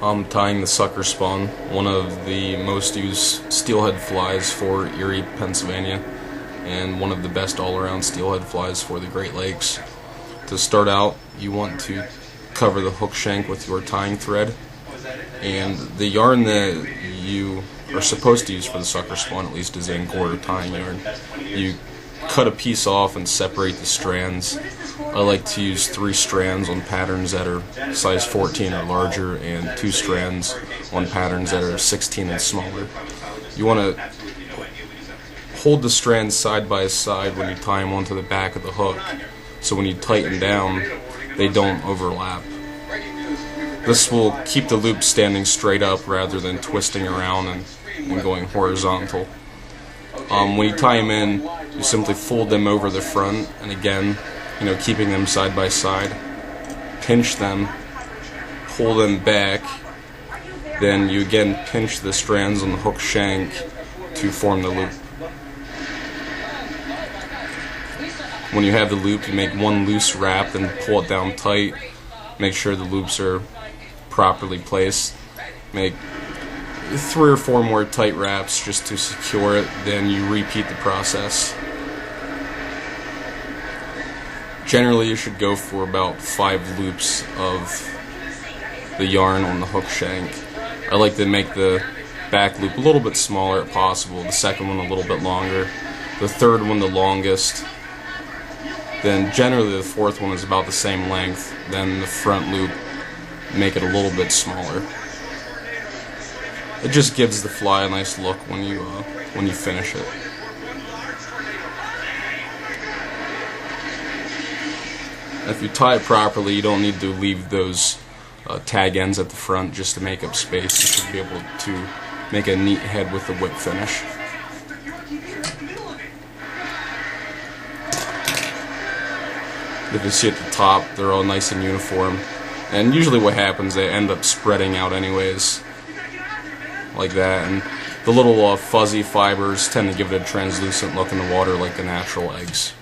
I'm tying the sucker spawn, one of the most used steelhead flies for Erie, Pennsylvania, and one of the best all-around steelhead flies for the Great Lakes. To start out, you want to cover the hook shank with your tying thread, and the yarn that you are supposed to use for the sucker spawn, at least, is Angora tying yarn. You cut a piece off and separate the strands. I like to use 3 strands on patterns that are size 14 or larger, and 2 strands on patterns that are 16 and smaller. You want to hold the strands side by side when you tie them onto the back of the hook, so when you tighten down, they don't overlap. This will keep the loop standing straight up rather than twisting around and going horizontal. When you tie them in, you simply fold them over the front, and again, keeping them side by side, pinch them, pull them back, then you again pinch the strands on the hook shank to form the loop. When you have the loop, you make one loose wrap, then pull it down tight. Make sure the loops are properly placed. Make 3 or 4 more tight wraps just to secure it, then you repeat the process. Generally, you should go for about 5 loops of the yarn on the hook shank. I like to make the back loop a little bit smaller if possible, the second one a little bit longer, the third one the longest, then generally the fourth one is about the same length, then the front loop, make it a little bit smaller. It just gives the fly a nice look when you finish it. If you tie it properly, you don't need to leave those tag ends at the front just to make up space. You should be able to make a neat head with the whip finish. If you see at the top, they're all nice and uniform. And usually what happens, they end up spreading out anyways, like that. And the little fuzzy fibers tend to give it a translucent look in the water like the natural eggs.